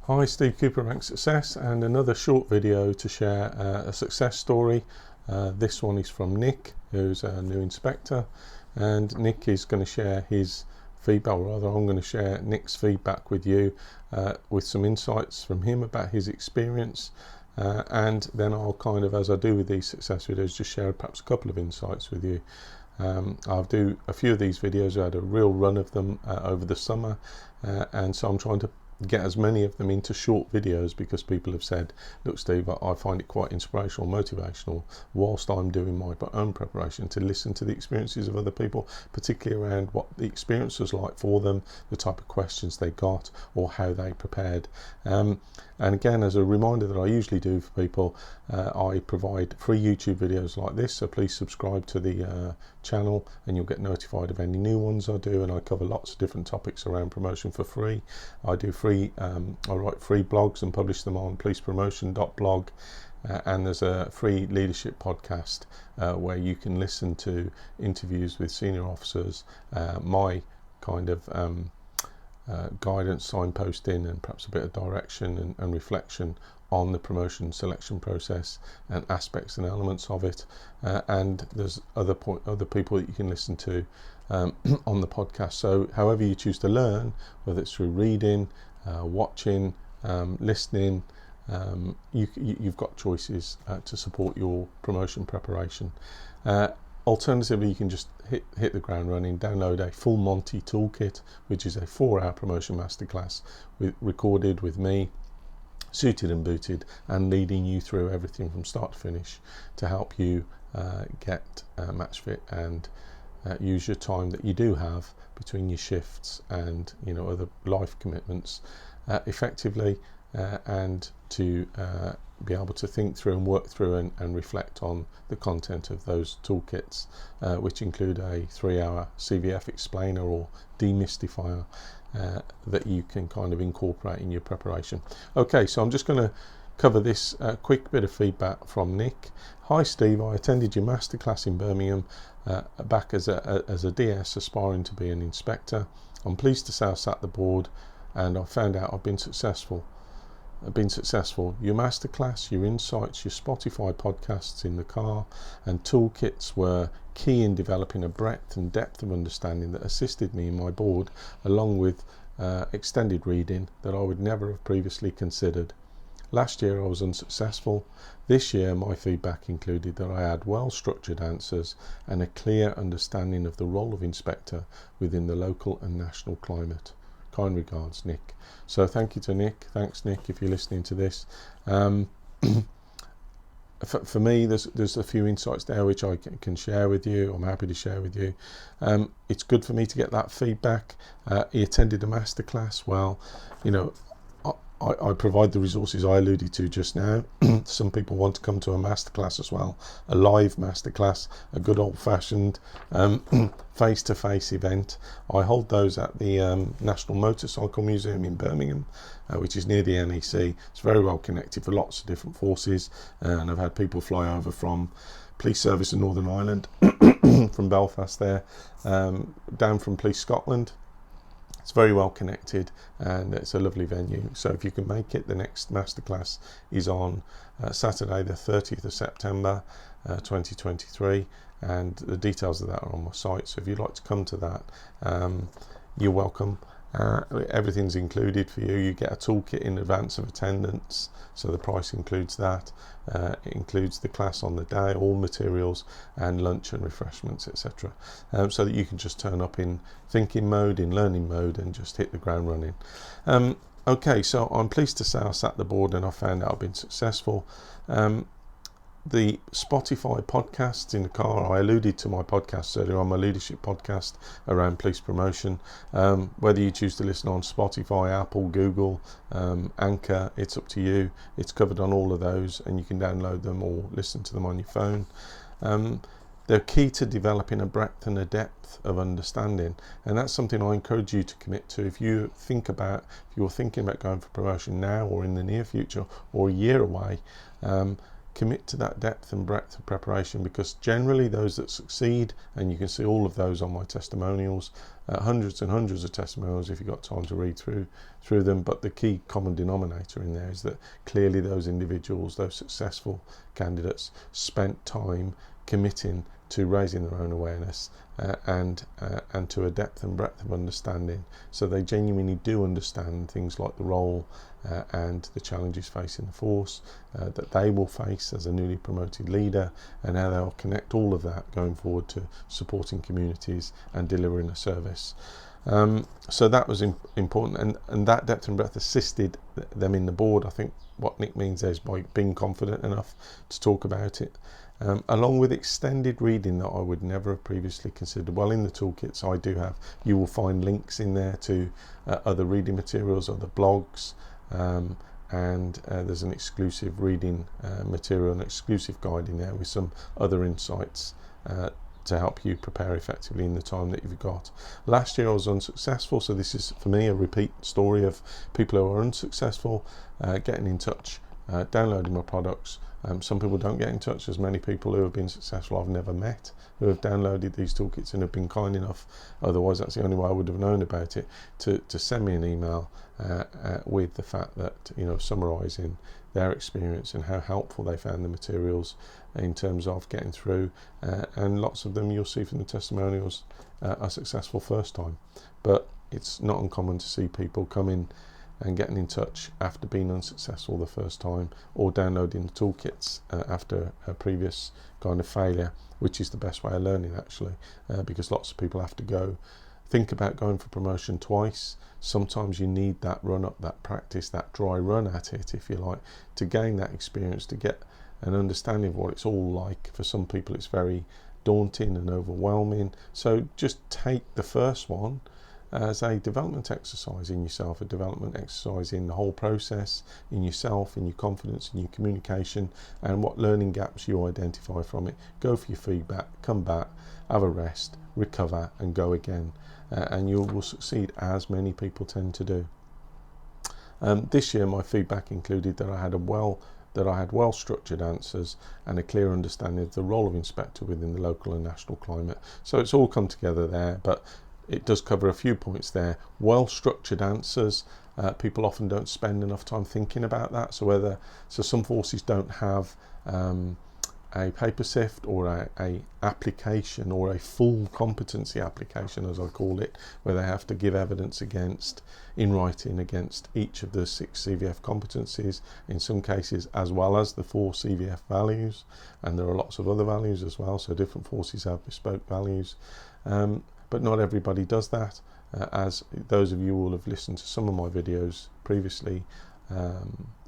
Hi, Steve Cooper at Rank Success, and another short video to share a success story. This one is from Nick, who's a new inspector, and Nick is going to share his feedback, or rather I'm going to share Nick's feedback with you, with some insights from him about his experience, and then I'll kind of, as I do with these success videos, just share perhaps a couple of insights with you. I'll do a few of these videos. I had a real run of them over the summer, and so I'm trying to get as many of them into short videos because people have said, look Steve, I find it quite inspirational, motivational whilst I'm doing my own preparation to listen to the experiences of other people, particularly around what the experience was like for them, the type of questions they got or how they prepared. And again, as a reminder that I usually do for people, I provide free YouTube videos like this, so please subscribe to the channel and you'll get notified of any new ones I do, and I cover lots of different topics around promotion for free. I write free blogs and publish them on policepromotion.blog, and there's a free leadership podcast where you can listen to interviews with senior officers, my kind of guidance, signposting, and perhaps a bit of direction and reflection on the promotion selection process and aspects and elements of it, and there's other people that you can listen to on the podcast. So however you choose to learn, whether it's through reading, watching, listening, you've got choices to support your promotion preparation. Alternatively, you can just hit the ground running, download a full Monty toolkit, which is a 4-hour promotion masterclass recorded with me, suited and booted, and leading you through everything from start to finish to help you get match fit and use your time that you do have between your shifts and other life commitments effectively, and to be able to think through and work through and reflect on the content of those toolkits, which include a 3-hour CVF explainer or demystifier that you can kind of incorporate in your preparation. Okay, so I'm just going to cover this quick bit of feedback from Nick. Hi Steve, I attended your masterclass in Birmingham back as a DS aspiring to be an inspector. I'm pleased to say I sat the board and I found out I've been successful. Your masterclass, your insights, your Spotify podcasts in the car and toolkits were key in developing a breadth and depth of understanding that assisted me in my board, along with extended reading that I would never have previously considered. Last year I was unsuccessful. This year my feedback included that I had well-structured answers and a clear understanding of the role of inspector within the local and national climate. Kind regards, Nick. So thank you to Nick. Thanks, Nick, if you're listening to this. For me, there's a few insights there which I can share with you. I'm happy to share with you. It's good for me to get that feedback. He attended a masterclass. Well, I provide the resources I alluded to just now. Some people want to come to a masterclass as well, a live masterclass, a good old-fashioned face-to-face event. I hold those at the National Motorcycle Museum in Birmingham, which is near the NEC. It's very well connected for lots of different forces, and I've had people fly over from Police Service in Northern Ireland, from Belfast there, down from Police Scotland. It's very well connected and it's a lovely venue. So if you can make it, the next masterclass is on Saturday the 30th of September 2023, and the details of that are on my site. So if you'd like to come to that, you're welcome. Everything's included for you. You get a toolkit in advance of attendance, so the price includes that. It includes the class on the day, all materials and lunch and refreshments, etc., so that you can just turn up in thinking mode, in learning mode, and just hit the ground running. Okay, so I'm pleased to say I sat the board and I found out I've been successful. The Spotify podcasts in the car, I alluded to my podcast earlier on, my leadership podcast around police promotion. Whether you choose to listen on Spotify, Apple, Google, Anchor, it's up to you. It's covered on all of those, and you can download them or listen to them on your phone. They're key to developing a breadth and a depth of understanding, and that's something I encourage you to commit to. If you're thinking about going for promotion now or in the near future or a year away, commit to that depth and breadth of preparation, because generally those that succeed, and you can see all of those on my testimonials, hundreds and hundreds of testimonials if you've got time to read through them, but the key common denominator in there is that clearly those individuals, those successful candidates, spent time committing to raising their own awareness and to a depth and breadth of understanding, so they genuinely do understand things like the role and the challenges facing the force that they will face as a newly promoted leader, and how they'll connect all of that going forward to supporting communities and delivering a service. So that was important, and that depth and breadth assisted them in the board. I think what Nick means there is by being confident enough to talk about it, along with extended reading that I would never have previously considered. Well, in the toolkits I do have, you will find links in there to other reading materials, other blogs, and there's an exclusive reading material, an exclusive guide in there with some other insights to help you prepare effectively in the time that you've got. Last year I was unsuccessful, so this is for me a repeat story of people who are unsuccessful getting in touch, downloading my products. Some people don't get in touch. There's many people who have been successful I've never met who have downloaded these toolkits and have been kind enough, otherwise that's the only way I would have known about it, to send me an email with the fact that, you know, summarising their experience and how helpful they found the materials in terms of getting through, and lots of them, you'll see from the testimonials, are successful first time. But it's not uncommon to see people come in and getting in touch after being unsuccessful the first time, or downloading the toolkits after a previous kind of failure, which is the best way of learning actually, because lots of people have to think about going for promotion twice. Sometimes you need that run up, that practice, that dry run at it, if you like, to gain that experience, to get an understanding of what it's all like. For some people it's very daunting and overwhelming, so just take the first one as a development exercise in yourself, a development exercise in the whole process, in yourself, in your confidence, in your communication, and what learning gaps you identify from it. Go for your feedback, come back, have a rest, recover, and go again, and you will succeed, as many people tend to do. This year my feedback included that I had well-structured answers and a clear understanding of the role of inspector within the local and national climate. So it's all come together there, but it does cover a few points there. Well-structured answers, people often don't spend enough time thinking about that. So some forces don't have a paper sift or a application, or a full competency application as I call it, where they have to give evidence in writing against each of the 6 CVF competencies, in some cases, as well as the 4 CVF values, and there are lots of other values as well, so different forces have bespoke values. But not everybody does that. As those of you who will have listened to some of my videos previously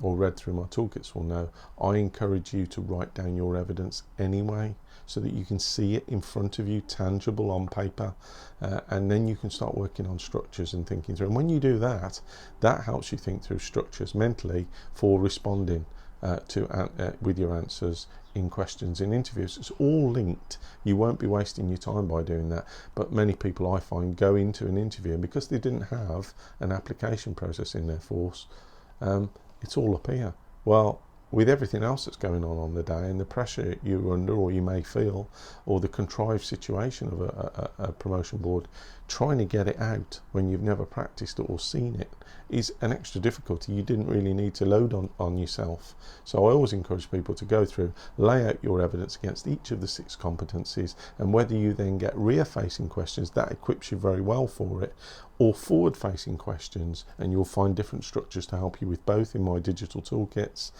or read through my toolkits will know, I encourage you to write down your evidence anyway, so that you can see it in front of you, tangible on paper, and then you can start working on structures and thinking through. And when you do that, that helps you think through structures mentally for responding with your answers in questions in interviews. It's all linked. You won't be wasting your time by doing that. But many people, I find, go into an interview, and because they didn't have an application process in their force, it's all up here. Well, with everything else that's going on the day, and the pressure you're under or you may feel, or the contrived situation of a promotion board, trying to get it out when you've never practiced it or seen it is an extra difficulty you didn't really need to load on yourself. So I always encourage people to go through, lay out your evidence against each of the 6 competencies, and whether you then get rear-facing questions, that equips you very well for it, or forward-facing questions, and you'll find different structures to help you with both in my digital toolkits.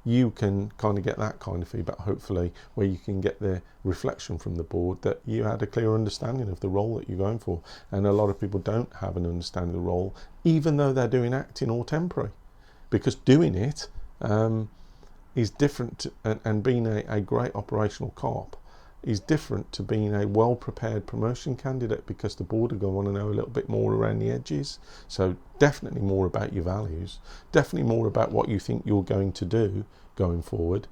You can kind of get that kind of feedback, hopefully, where you can get the reflection from the board that you had a clear understanding of the role that you're going for. And a lot of people don't have an understanding of the role, even though they're doing acting or temporary, because doing it is different, and being a great operational cop is different to being a well-prepared promotion candidate, because the board are going to want to know a little bit more around the edges. So definitely more about your values, definitely more about what you think you're going to do going forward.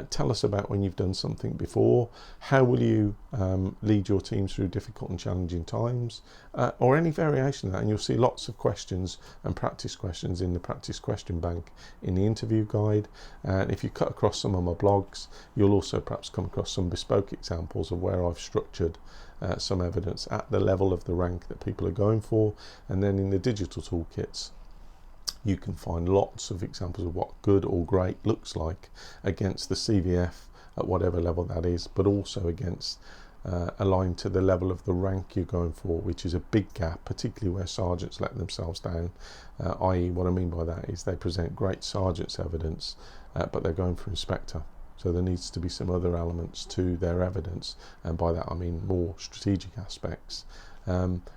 Tell us about when you've done something before. How will you lead your teams through difficult and challenging times, or any variation of that. And you'll see lots of questions and practice questions in the practice question bank in the interview guide. And if you cut across some of my blogs, you'll also perhaps come across some bespoke examples of where I've structured some evidence at the level of the rank that people are going for. And then in the digital toolkits, you can find lots of examples of what good or great looks like against the CVF at whatever level that is, but also against aligned to the level of the rank you're going for, which is a big gap, particularly where sergeants let themselves down, i.e. what I mean by that is they present great sergeant's evidence, but they're going for inspector. So there needs to be some other elements to their evidence, and by that I mean more strategic aspects,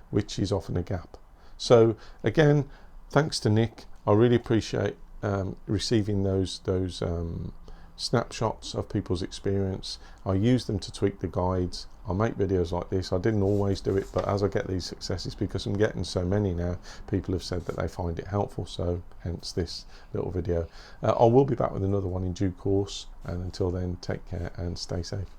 which is often a gap. So again, thanks to Nick. I really appreciate receiving those snapshots of people's experience. I use them to tweak the guides. I make videos like this. I didn't always do it, but as I get these successes, because I'm getting so many now, people have said that they find it helpful, so hence this little video. I will be back with another one in due course, and until then, take care and stay safe.